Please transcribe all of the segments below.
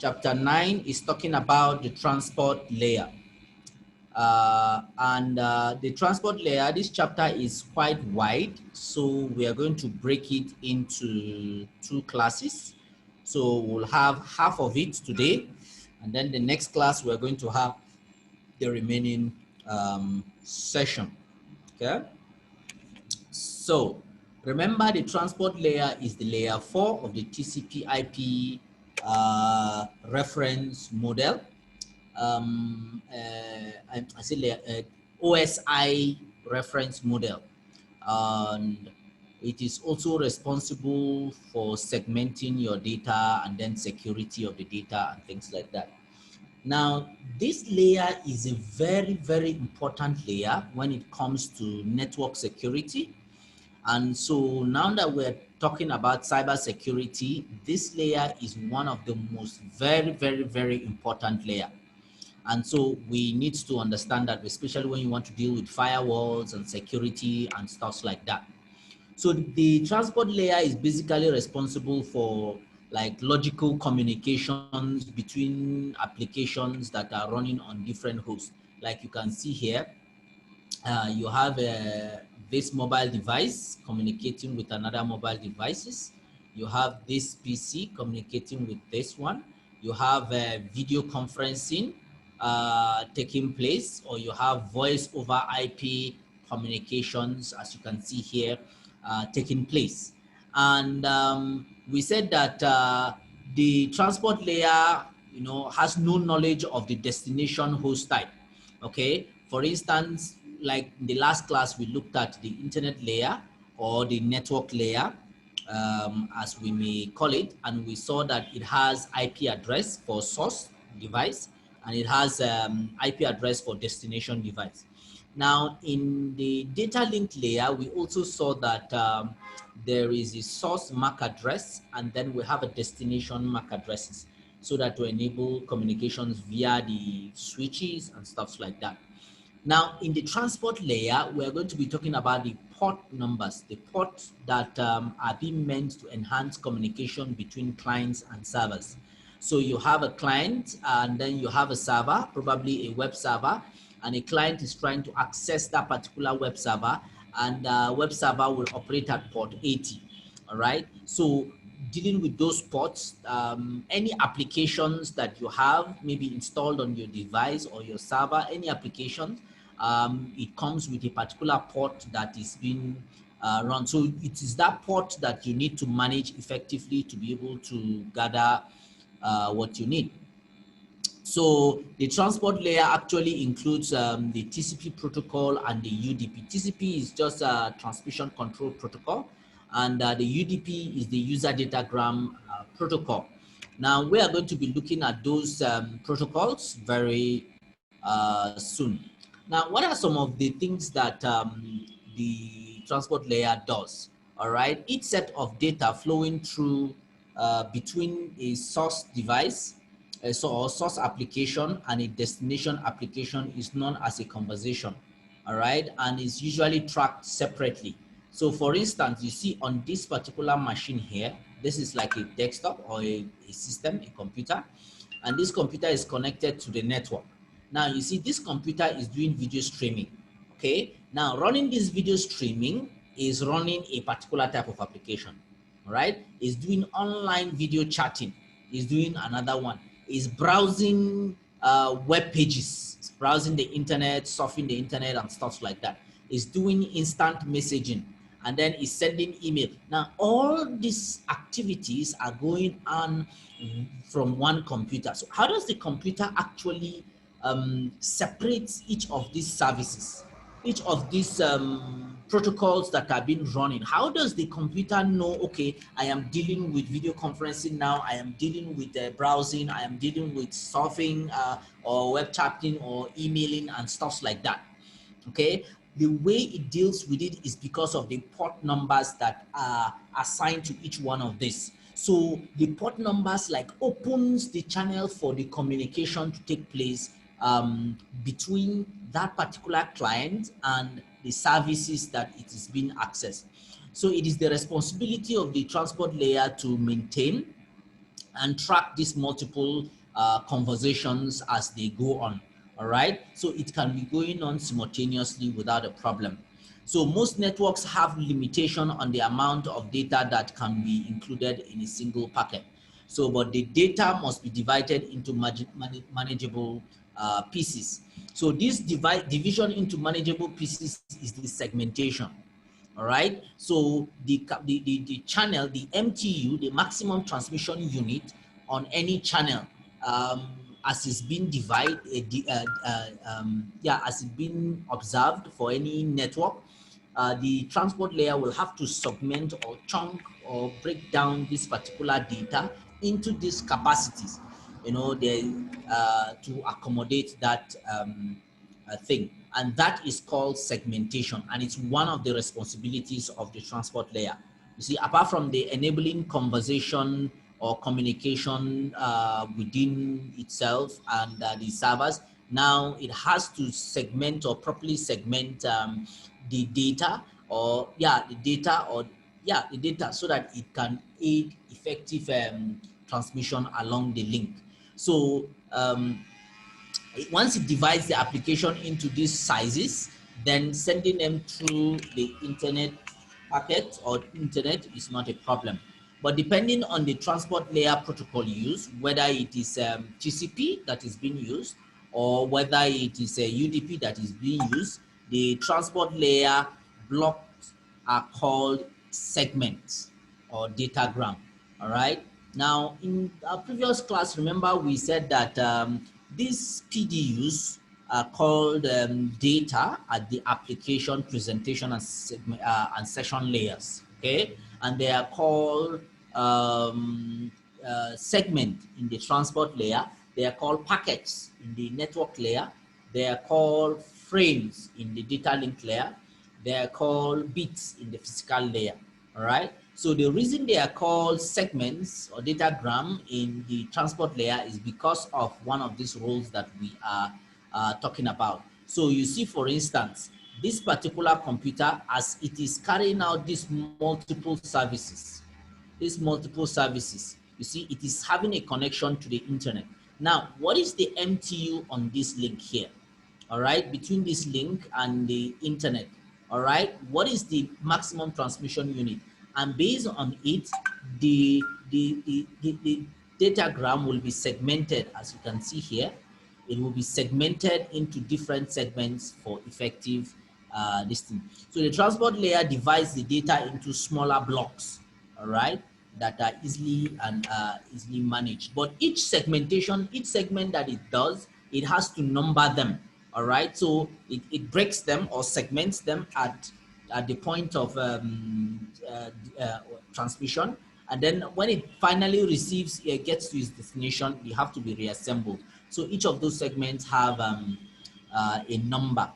Chapter 9 is talking about the transport layer. The transport layer, this chapter is quite wide, so we are going to break it into 2 classes. So we'll have half of it today, and then the next class we're going to have the remaining session. Okay, so remember, the transport layer is the layer 4 of the TCP/IP reference model. I say OSI reference model, and it is also responsible for segmenting your data and then security of the data and things like that. Now, this layer is a very, very important layer when it comes to network security. And so now that we're talking about cybersecurity, this layer is one of the most very, very, very important layer. And so we need to understand that, especially when you want to deal with firewalls and security and stuff like that. So the transport layer is basically responsible for like logical communications between applications that are running on different hosts. Like you can see here, you have this mobile device communicating with another mobile devices. You have this PC communicating with this one. You have video conferencing taking place, or you have voice over IP communications, as you can see here, taking place. And we said that the transport layer, has no knowledge of the destination host type. Okay, for instance, like in the last class, we looked at the internet layer or the network layer, as we may call it, and we saw that it has IP address for source device, and it has IP address for destination device. Now, in the data link layer, we also saw that there is a source MAC address, and then we have a destination MAC addresses, so that to enable communications via the switches and stuff like that. Now, in the transport layer, we're going to be talking about the port numbers, the ports that are being meant to enhance communication between clients and servers. So you have a client, and then you have a server, probably a web server, and a client is trying to access that particular web server, and web server will operate at port 80, all right? So dealing with those ports, any applications that you have maybe installed on your device or your server, any applications, it comes with a particular port that is being run. So it is that port that you need to manage effectively to be able to gather what you need. So the transport layer actually includes the TCP protocol and the UDP. TCP is just a transmission control protocol, and the UDP is the user datagram protocol. Now we are going to be looking at those protocols very soon. Now, what are some of the things that the transport layer does? All right, each set of data flowing through between a source device, or source application, and a destination application is known as a conversation. All right, and is usually tracked separately. So for instance, you see on this particular machine here, this is like a desktop or a system, a computer, and this computer is connected to the network. Now you see this computer is doing video streaming. Okay, now running this video streaming is running a particular type of application. All right, is doing online video chatting, is doing another one, is browsing web pages, is browsing the internet, surfing the internet and stuff like that, is doing instant messaging, and then is sending email. Now all these activities are going on from one computer. So how does the computer actually separate each of these services, each of these protocols that are being running? How does the computer know, okay, I am dealing with video conferencing now, I am dealing with browsing, I am dealing with surfing or web chatting or emailing and stuff like that? Okay, the way it deals with it is because of the port numbers that are assigned to each one of these. So the port numbers like opens the channel for the communication to take place between that particular client and the services that it is being accessed. So it is the responsibility of the transport layer to maintain and track these multiple conversations as they go on. All right, so it can be going on simultaneously without a problem. So most networks have limitation on the amount of data that can be included in a single packet. So, but the data must be divided into manageable pieces. So this division into manageable pieces is the segmentation. All right, so the channel, the MTU, the maximum transmission unit on any channel, as it's been divided, as it's been observed for any network, the transport layer will have to segment or chunk or break down this particular data into these capacities, you know, to accommodate that thing. And that is called segmentation, and it's one of the responsibilities of the transport layer. You see, apart from the enabling conversation or communication within itself and the servers, now it has to segment or properly segment the data, or the data, so that it can aid effective transmission along the link. So once it divides the application into these sizes, then sending them through the internet packet or internet is not a problem. But depending on the transport layer protocol used, whether it is TCP that is being used or whether it is a UDP that is being used, the transport layer blocks are called segments or datagram. All right. Now, in our previous class, remember we said that these PDUs are called data at the application, presentation, and session layers. Okay, and they are called segment in the transport layer. They are called packets in the network layer. They are called frames in the data link layer. They are called bits in the physical layer. All right. So the reason they are called segments or datagram in the transport layer is because of one of these roles that we are talking about. So you see, for instance, this particular computer, as it is carrying out these multiple services, you see, it is having a connection to the internet. Now, what is the MTU on this link here? All right, between this link and the internet. All right, what is the maximum transmission unit? And based on it, the datagram will be segmented, as you can see here. It will be segmented into different segments for effective listing. So the transport layer divides the data into smaller blocks, all right, that are easily managed. But each segment that it does, it has to number them. All right, so it breaks them or segments them at the point of transmission, and then when it finally gets to its destination, it have to be reassembled. So each of those segments have a number.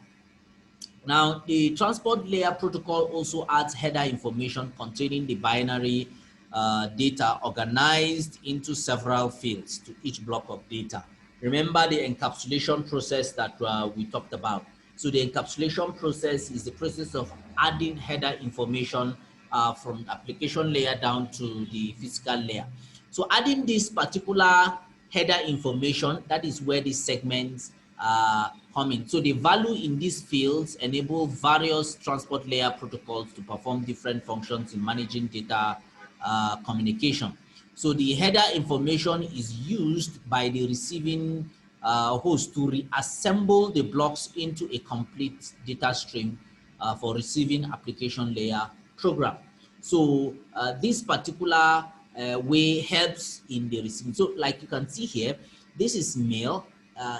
Now, the transport layer protocol also adds header information containing the binary data organized into several fields to each block of data. Remember the encapsulation process that we talked about. So the encapsulation process is the process of adding header information from the application layer down to the physical layer. So adding this particular header information, that is where these segments come in. So the value in these fields enable various transport layer protocols to perform different functions in managing data communication. So the header information is used by the receiving host to reassemble the blocks into a complete data stream for receiving application layer program. So this particular way helps in the receiving. So like you can see here, this is mail.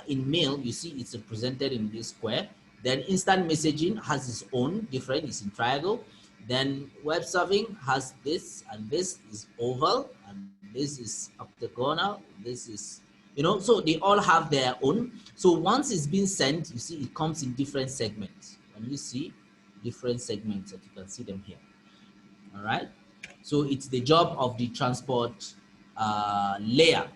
In mail, you see it's represented in this square. Then instant messaging has its own different, it's in triangle. Then web serving has this, and this is oval, and this is octagonal, this is, you know, so they all have their own. So once it's been sent, you see it comes in different segments. And you see different segments that you can see them here. All right. So it's the job of the transport layer.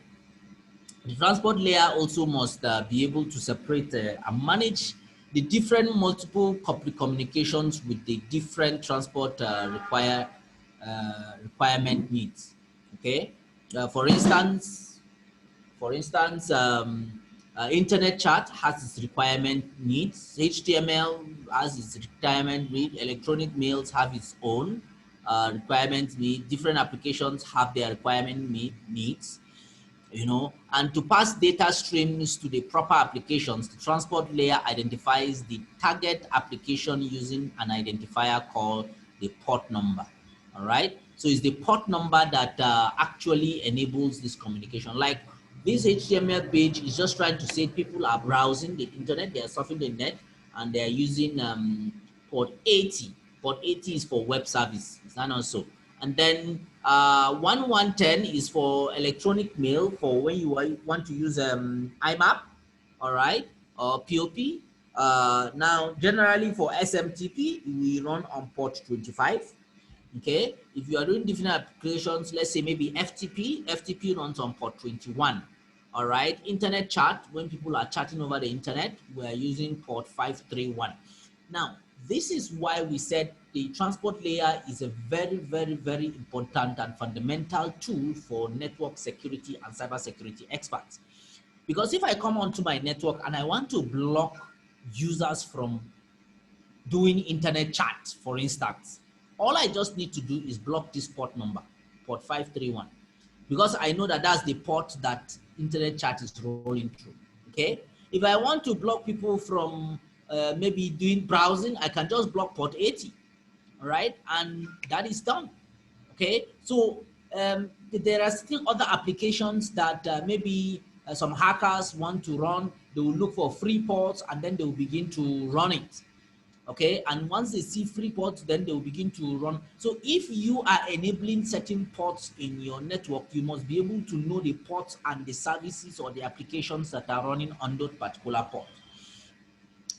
The transport layer also must be able to separate and manage the different multiple communications with the different transport requirement needs. Okay. For instance, internet chat has its requirement needs. HTML has its requirement need. Electronic mails have its own requirement need. Different applications have their requirement needs. And to pass data streams to the proper applications, the transport layer identifies the target application using an identifier called the port number. All right. So it's the port number that actually enables this communication. Like this HTML page is just trying to say people are browsing the internet, they are surfing the net, and they are using port 80. Port 80 is for web service. Is that not so? And then 1110 is for electronic mail, for when you want to use IMAP, all right, or POP. Now, generally for SMTP, we run on port 25. Okay, if you are doing different applications, let's say maybe FTP runs on port 21. All right, internet chat, when people are chatting over the internet, we are using port 531. Now, this is why we said the transport layer is a very, very, very important and fundamental tool for network security and cybersecurity experts. Because if I come onto my network and I want to block users from doing internet chat, for instance, all I just need to do is block this port number, port 531, because I know that that's the port that internet chat is rolling through. Okay, if I want to block people from maybe doing browsing, I can just block port 80. All right, and that is done. Okay, so there are still other applications that maybe some hackers want to run. They will look for free ports and then they will begin to run it. Okay, and once they see free ports, then they will begin to run. So if you are enabling certain ports in your network, you must be able to know the ports and the services or the applications that are running on that particular port.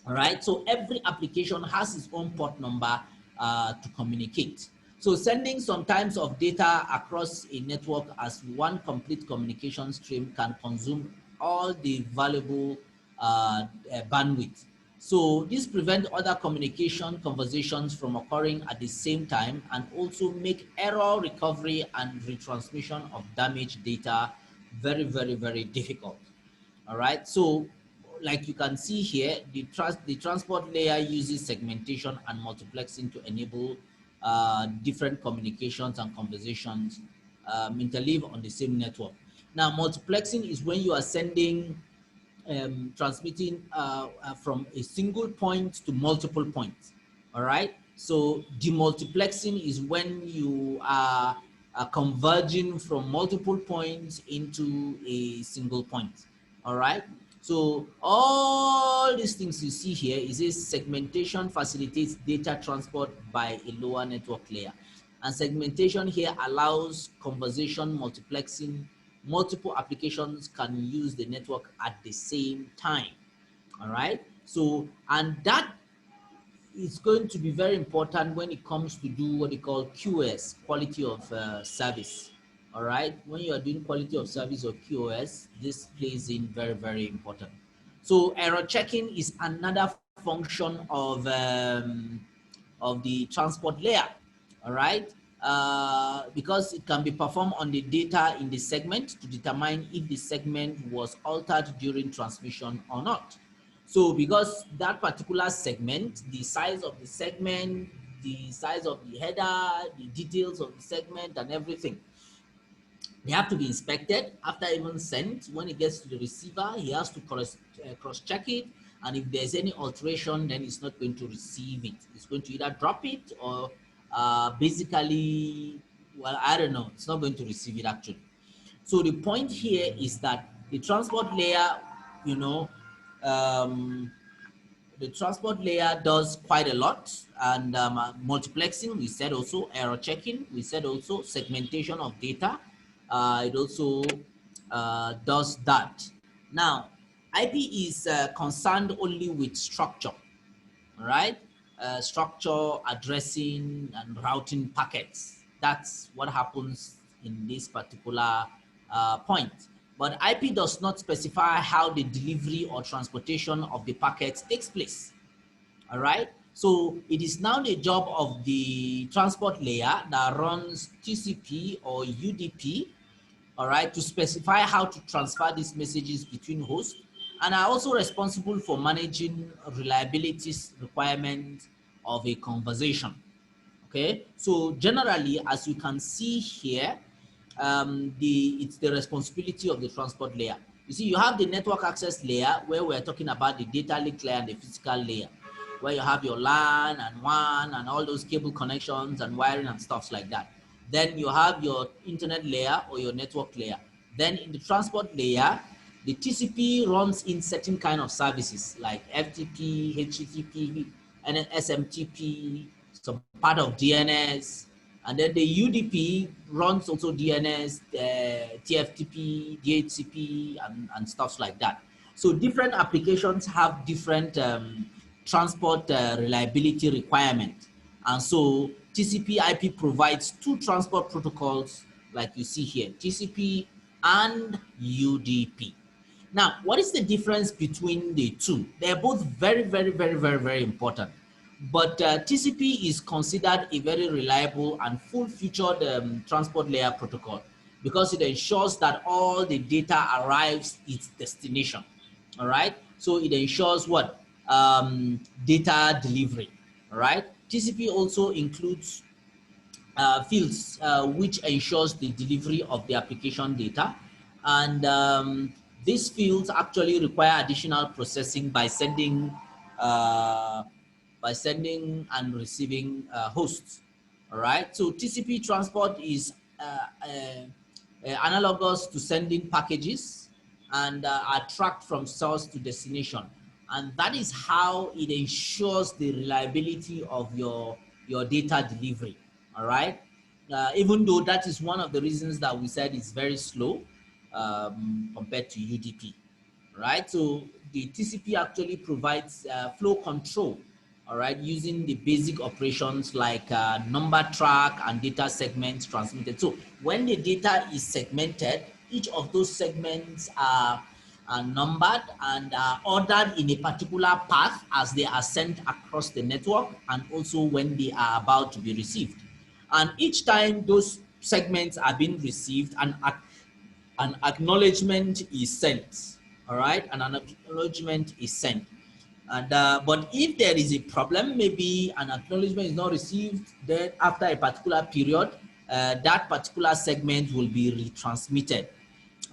All right, so every application has its own port number to communicate. So sending some types of data across a network as one complete communication stream can consume all the valuable bandwidth. So this prevents other communication conversations from occurring at the same time, and also make error recovery and retransmission of damaged data very, very, very difficult. All right, so like you can see here, the transport layer uses segmentation and multiplexing to enable different communications and conversations interleave on the same network. Now, multiplexing is when you are sending transmitting from a single point to multiple points. All right, so demultiplexing is when you are converging from multiple points into a single point. All right, so all these things you see here is a segmentation facilitates data transport by a lower network layer, and segmentation here allows conversation multiplexing. Multiple applications can use the network at the same time. All right, so and that is going to be very important when it comes to do what they call QoS, quality of service. All right, when you are doing quality of service or QoS, this plays in very, very important. So error checking is another function of the transport layer. All right, because it can be performed on the data in the segment to determine if the segment was altered during transmission or not. So because that particular segment, the size of the segment, the size of the header, the details of the segment and everything, they have to be inspected after even sent. When it gets to the receiver, he has to cross-check it, and if there's any alteration, then it's not going to receive it. It's going to either drop it or basically, well, I don't know, it's not going to receive it actually. So the point here is that the transport layer, you know, the transport layer does quite a lot, and multiplexing, we said, also error checking, we said, also segmentation of data. It also does that. Now, IP is concerned only with structure, all right? Structure, addressing, and routing packets. That's what happens in this particular point. But IP does not specify how the delivery or transportation of the packets takes place. All right, so it is now the job of the transport layer that runs TCP or UDP all right, to specify how to transfer these messages between hosts, and are also responsible for managing reliability requirements of a conversation. Okay, so generally, as you can see here, it's the responsibility of the transport layer. You see, you have the network access layer where we're talking about the data link layer and the physical layer, where you have your LAN and WAN and all those cable connections and wiring and stuff like that. Then you have your internet layer or your network layer. Then in the transport layer, the TCP runs in certain kind of services like FTP, HTTP, and then SMTP, some part of DNS, and then the UDP runs also DNS, TFTP, DHCP, and stuff like that. So different applications have different transport reliability requirements. And so TCP IP provides two transport protocols like you see here, TCP and UDP. Now, what is the difference between the two? They're both very important. But TCP is considered a very reliable and full-featured transport layer protocol because it ensures that all the data arrives its destination. All right. So it ensures what? Data delivery. All right. TCP also includes fields which ensures the delivery of the application data, and these fields actually require additional processing uh, by sending and receiving hosts. All right, so TCP transport is analogous to sending packages and are tracked from source to destination, and that is how it ensures the reliability of your data delivery. All right, even though that is one of the reasons that we said it's very slow compared to UDP, right? So the TCP actually provides flow control, all right, using the basic operations like number track and data segments transmitted. So when the data is segmented, each of those segments are numbered and are ordered in a particular path as they are sent across the network, and also when they are about to be received. And each time those segments are being received, an acknowledgement is sent. All right, and an acknowledgement is sent. And but if there is a problem, maybe an acknowledgement is not received, then after a particular period, that particular segment will be retransmitted.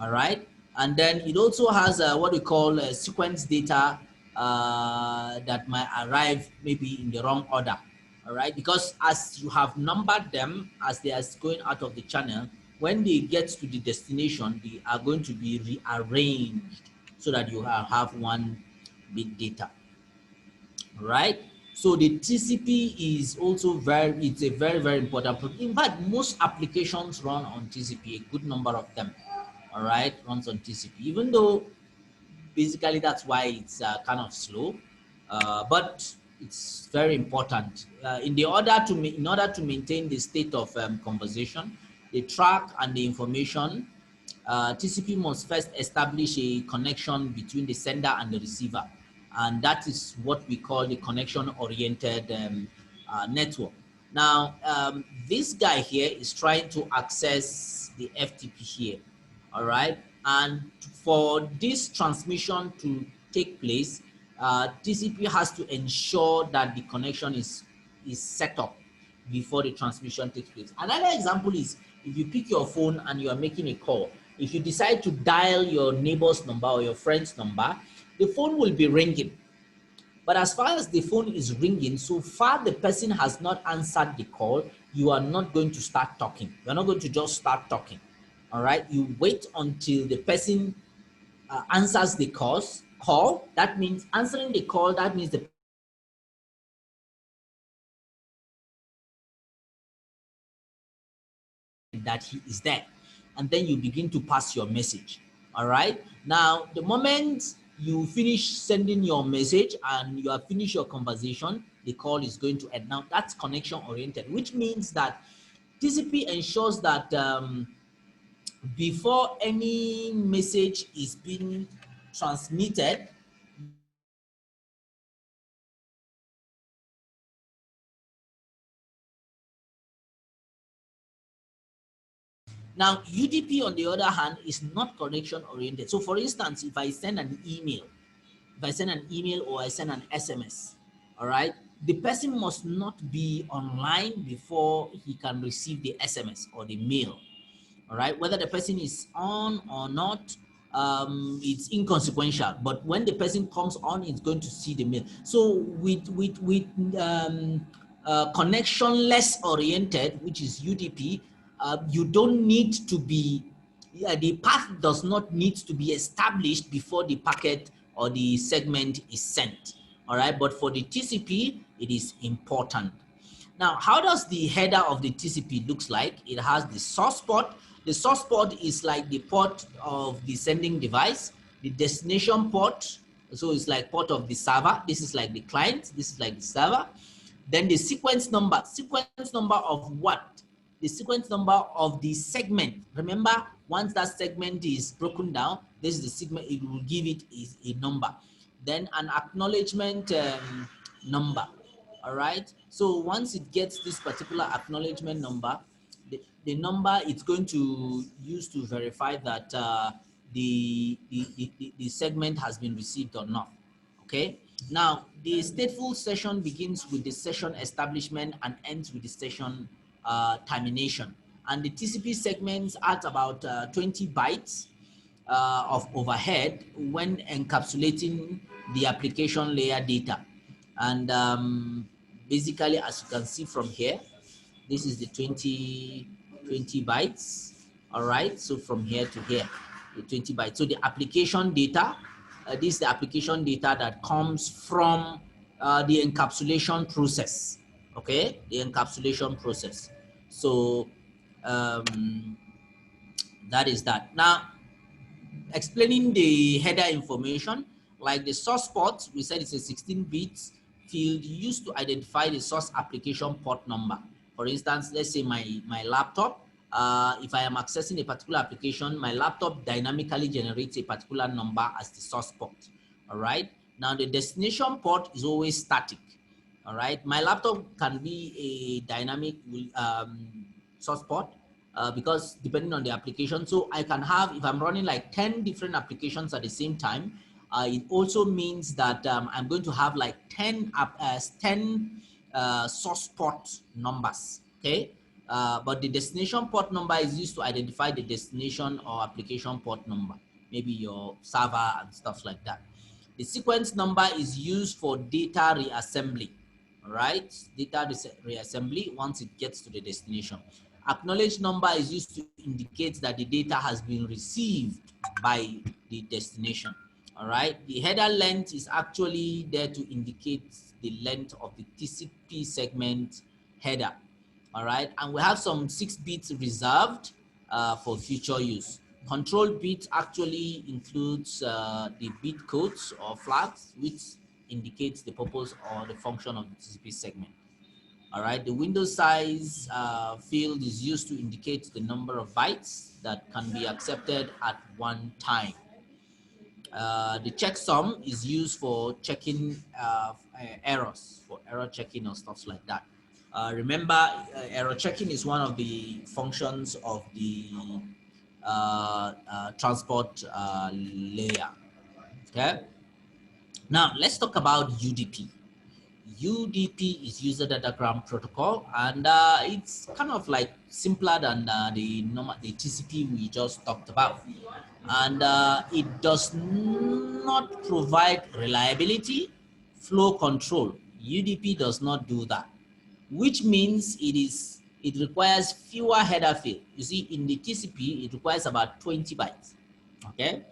All right, and then it also has what we call sequence data that might arrive maybe in the wrong order. All right, because as you have numbered them as they are going out of the channel, when they get to the destination, they are going to be rearranged so that you have one big data. Right, so the TCP is also it's a very important product. In fact, most applications run on TCP, a good number of them, all right, runs on TCP, even though basically that's why it's kind of slow, but it's very important in order to maintain the state of conversation, the track and the information. TCP must first establish a connection between the sender and the receiver, and that is what we call the connection-oriented network. Now, this guy here is trying to access the FTP here, all right? And for this transmission to take place, TCP has to ensure that the connection is set up before the transmission takes place. Another example is if you pick your phone and you are making a call, if you decide to dial your neighbor's number or your friend's number, the phone will be ringing. But as far as the phone is ringing, so far the person has not answered the call, you are not going to start talking. You're not going to just start talking. All right. You wait until the person answers the call. That means answering the call. That means that he is there, and then you begin to pass your message. All right, now the moment you finish sending your message and you have finished your conversation, the call is going to end. Now that's connection oriented, which means that TCP ensures that before any message is being transmitted, Now, UDP, on the other hand, is not connection oriented. So for instance, if I send an email, or I send an SMS, all right, the person must not be online before he can receive the SMS or the mail. All right, whether the person is on or not, it's inconsequential, but when the person comes on, it's going to see the mail. So with connectionless oriented, which is UDP, you don't need to be, the path does not need to be established before the packet or the segment is sent. All right, but for the TCP, it is important. Now, how does the header of the TCP looks like? It has the source port. The source port is like the port of the sending device. The destination port, so it's like port of the server. This is like the client. This is like the server. Then the sequence number. Sequence number of what? The sequence number of the segment. Remember, once that segment is broken down, this is the segment, it will give it a number. Then an acknowledgement number. All right. So once it gets this particular acknowledgement number, the number it's going to use to verify that the segment has been received or not. Okay. Now, the stateful session begins with the session establishment and ends with the session termination. And the TCP segments at about 20 bytes of overhead when encapsulating the application layer data. And basically, as you can see from here, this is the 20 bytes. All right, so from here to here, the 20 bytes. So the application data, this is the application data that comes from the encapsulation process. Okay, the encapsulation process. So that is that. Now, explaining the header information, like the source port, we said it's a 16 bits field used to identify the source application port number. For instance, let's say my laptop, if I am accessing a particular application, my laptop dynamically generates a particular number as the source port. All right. Now the destination port is always static. All right. My laptop can be a dynamic source port, because depending on the application. So I can have, if I'm running like 10 different applications at the same time, it also means that I'm going to have like 10 source port numbers. Okay. But the destination port number is used to identify the destination or application port number, maybe your server and stuff like that. The sequence number is used for data reassembly. All right, data reassembly once it gets to the destination. Acknowledge number is used to indicate that the data has been received by the destination. All right, the header length is actually there to indicate the length of the TCP segment header. All right, and we have some 6 bits reserved for future use. Control bit actually includes the bit codes or flags, which indicates the purpose or the function of the TCP segment. All right, the window size field is used to indicate the number of bytes that can be accepted at one time. The checksum is used for checking errors, for error checking or stuff like that. Remember, error checking is one of the functions of the transport layer. Okay. Now let's talk about UDP. UDP is user datagram protocol, and it's kind of like simpler than the TCP we just talked about, and it does not provide reliability, flow control. UDP does not do that, which means it requires fewer header fields. You see, in the TCP, it requires about 20 bytes. Okay.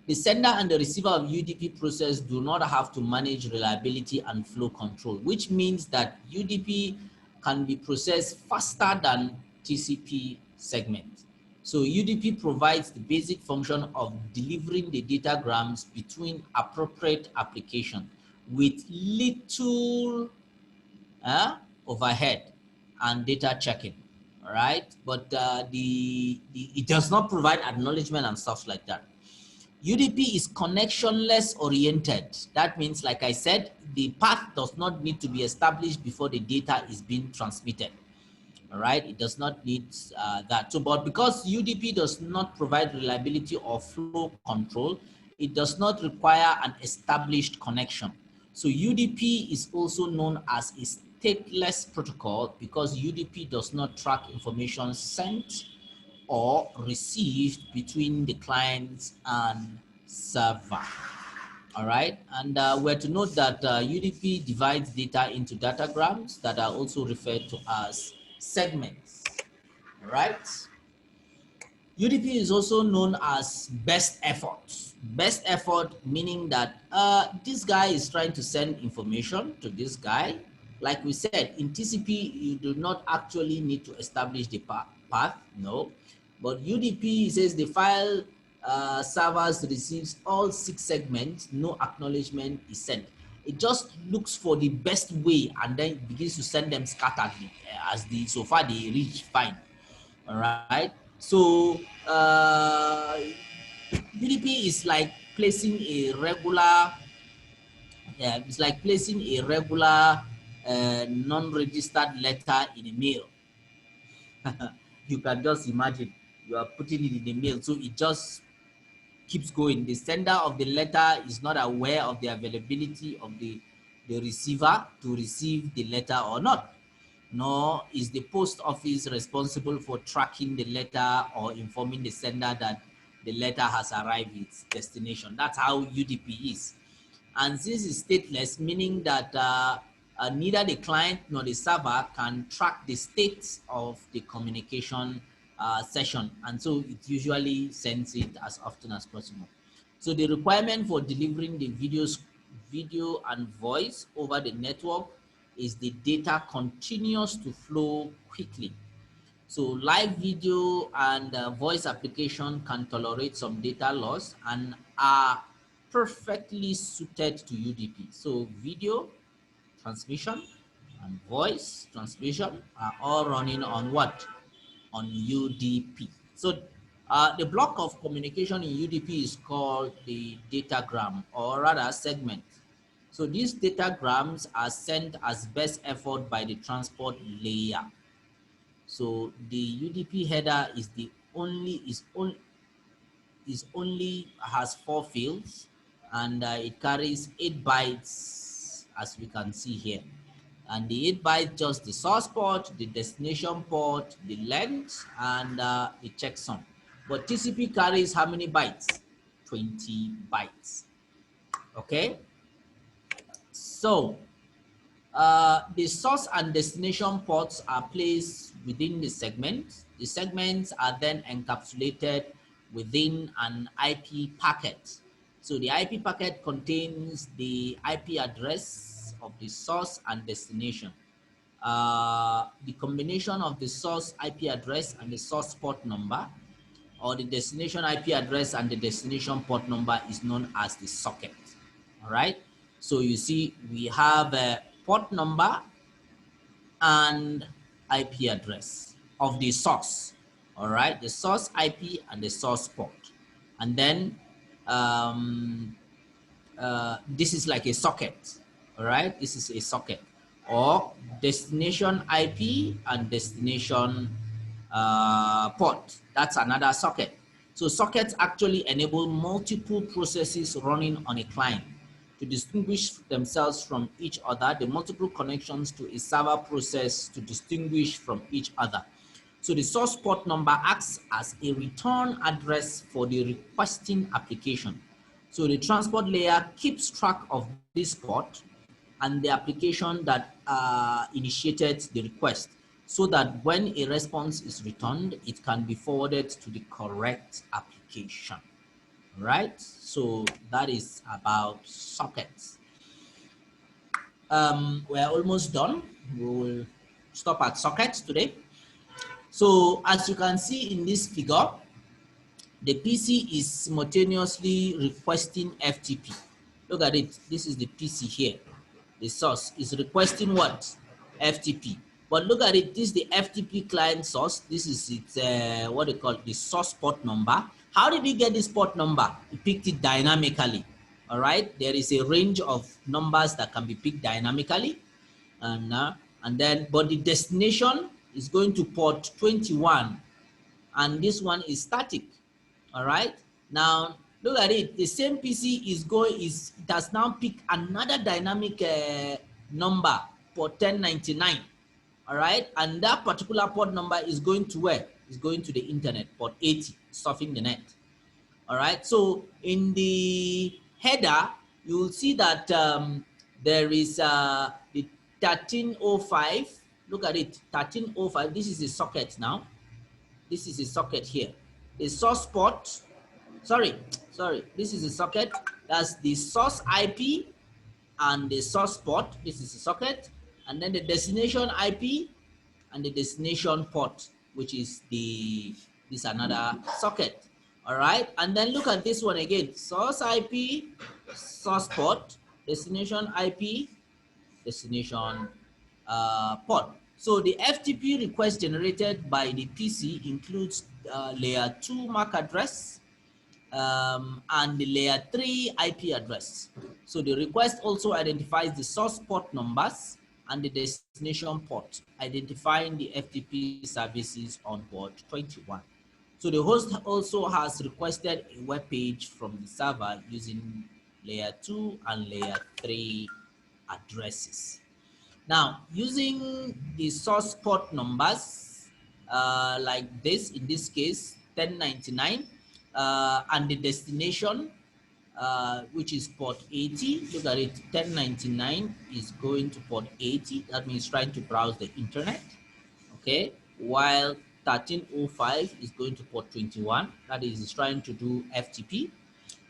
The sender and the receiver of UDP process do not have to manage reliability and flow control, which means that UDP can be processed faster than TCP segment. So UDP provides the basic function of delivering the datagrams between appropriate applications with little overhead and data checking. All right, but it does not provide acknowledgement and stuff like that. UDP is connectionless oriented. That means, like I said, the path does not need to be established before the data is being transmitted. All right, it does not need that. So, but because UDP does not provide reliability or flow control, it does not require an established connection. So UDP is also known as a stateless protocol because UDP does not track information sent or received between the client and server. All right, and we're to note that UDP divides data into datagrams that are also referred to as segments. All right. UDP is also known as best effort. Best effort meaning that this guy is trying to send information to this guy. Like we said, in TCP, you do not actually need to establish the path, no. But UDP says the file servers receives all 6 segments, no acknowledgement is sent. It just looks for the best way and then begins to send them scatteredly as so far they reach fine. All right. So UDP is like placing a regular, it's like placing a regular non-registered letter in a mail. You can just imagine you are putting it in the mail, so it just keeps going. The sender of the letter is not aware of the availability of the receiver to receive the letter or not. Nor is the post office responsible for tracking the letter or informing the sender that the letter has arrived at its destination. That's how UDP is. And since it's stateless, meaning that neither the client nor the server can track the state of the communication session. And so it usually sends it as often as possible. So the requirement for delivering the video and voice over the network is the data continues to flow quickly. So live video and voice application can tolerate some data loss and are perfectly suited to UDP. So video transmission and voice transmission are all running on what? On UDP. So the block of communication in UDP is called the datagram, or rather segment. So these datagrams are sent as best effort by the transport layer. So the UDP header is only has 4 fields, and it carries 8 bytes, as we can see here. And the 8 bytes just the source port, the destination port, the length, and the checksum. But TCP carries how many bytes? 20 bytes. Okay. So the source and destination ports are placed within the segment. The segments are then encapsulated within an IP packet. So the IP packet contains the IP address of the source and destination. The combination of the source IP address and the source port number, or the destination IP address and the destination port number, is known as the socket. All right. So you see, we have a port number and IP address of the source. All right, the source IP and the source port, and then this is like a socket. All right, this is a socket, or destination IP and destination port. That's another socket. So sockets actually enable multiple processes running on a client to distinguish themselves from each other, the multiple connections to a server process to distinguish from each other. So the source port number acts as a return address for the requesting application. So the transport layer keeps track of this port and the application that initiated the request, so that when a response is returned, it can be forwarded to the correct application. Right? So that is about sockets. We're almost done. We will stop at sockets today. So as you can see in this figure, the PC is simultaneously requesting FTP. Look at it. This is the PC here. The source is requesting what? FTP. But look at it. This is the FTP client source. This is its what they call the source port number. How did he get this port number? He picked it dynamically. All right. There is a range of numbers that can be picked dynamically, and then but the destination is going to port 21, and this one is static. All right. Now look at it. The same PC it has now picked another dynamic number, port 1099. All right, and that particular port number is going to where? It's going to the internet, port 80, surfing the net. All right, so in the header, you will see that there is the 1305. Look at it, 1305. This is the socket now. This is a socket here. The source port, sorry, this is a socket. That's the source IP and the source port. This is a socket. And then the destination IP and the destination port, which is this another socket. All right. And then look at this one again. Source IP, source port, destination IP, destination port. So the FTP request generated by the PC includes layer 2 MAC address and the layer 3 IP address. So the request also identifies the source port numbers and the destination port, identifying the FTP services on port 21. So the host also has requested a web page from the server using layer 2 and layer 3 addresses. Now, using the source port numbers like this, in this case, 1099, and the destination, which is port 80. Look at it, 1099 is going to port 80. That means trying to browse the internet, okay? While 1305 is going to port 21. That is trying to do FTP.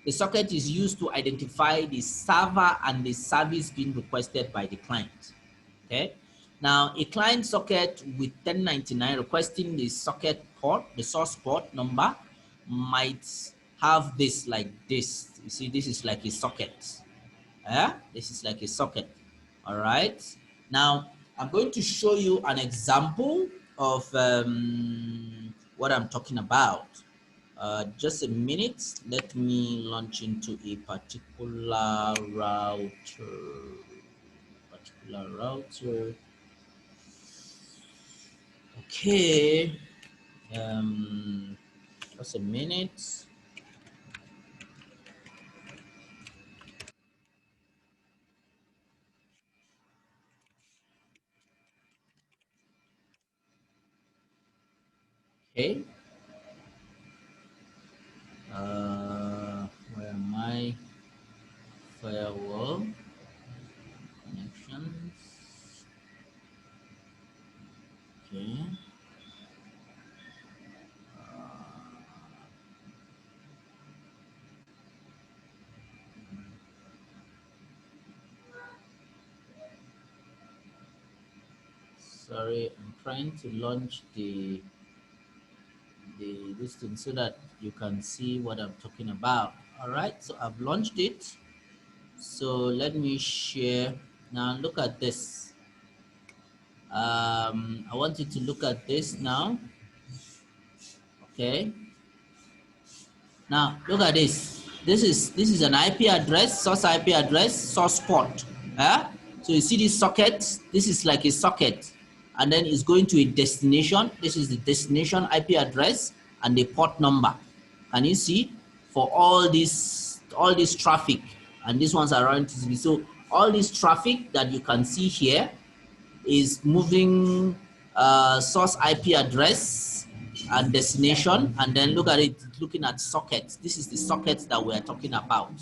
The socket is used to identify the server and the service being requested by the client. Okay, now a client socket with 1099 requesting the socket port, the source port number, might have this like this. You see, this is like a socket. This is like a socket. All right. Now I'm going to show you an example of what I'm talking about. Just a minute. Let me launch into a particular router. Okay, just a minute. Okay, where am I? Firewall connections. Okay. Sorry, I'm trying to launch this thing so that you can see what I'm talking about. All right, so I've launched it. So let me share. Now look at this. I want you to look at this now. Okay. Now look at this. This is an IP address, source IP address, source port. So you see this socket. This is like a socket, and then it's going to a destination. This is the destination IP address and the port number. Can you see for all this traffic? And these ones are around TCP. So all this traffic that you can see here is moving source IP address and destination, and then look at it, looking at sockets. This is the socket that we are talking about.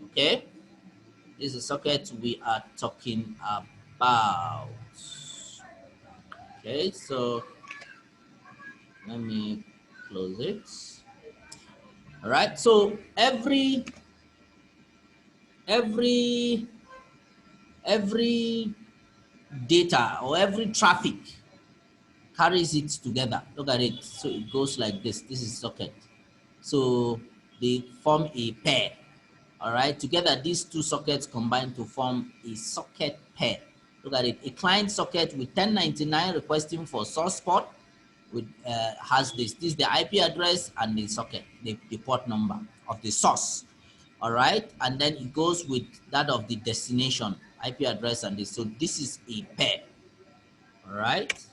Okay, this is the socket we are talking about. Okay, so let me close it. All right, so every data or every traffic carries it together. Look at it. So it goes like this. This is socket. So they form a pair. All right. Together, these two sockets combine to form a socket pair. Look at it. A client socket with 1099 requesting for source port with has this. This is the IP address and the socket, the port number of the source. All right. And then it goes with that of the destination IP address and this. So this is a pair. All right.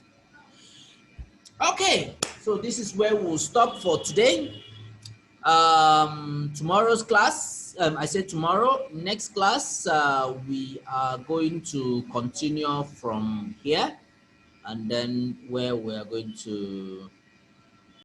Okay, so this is where we'll stop for today. Tomorrow's class, I said tomorrow, next class, we are going to continue from here, and then where we are going to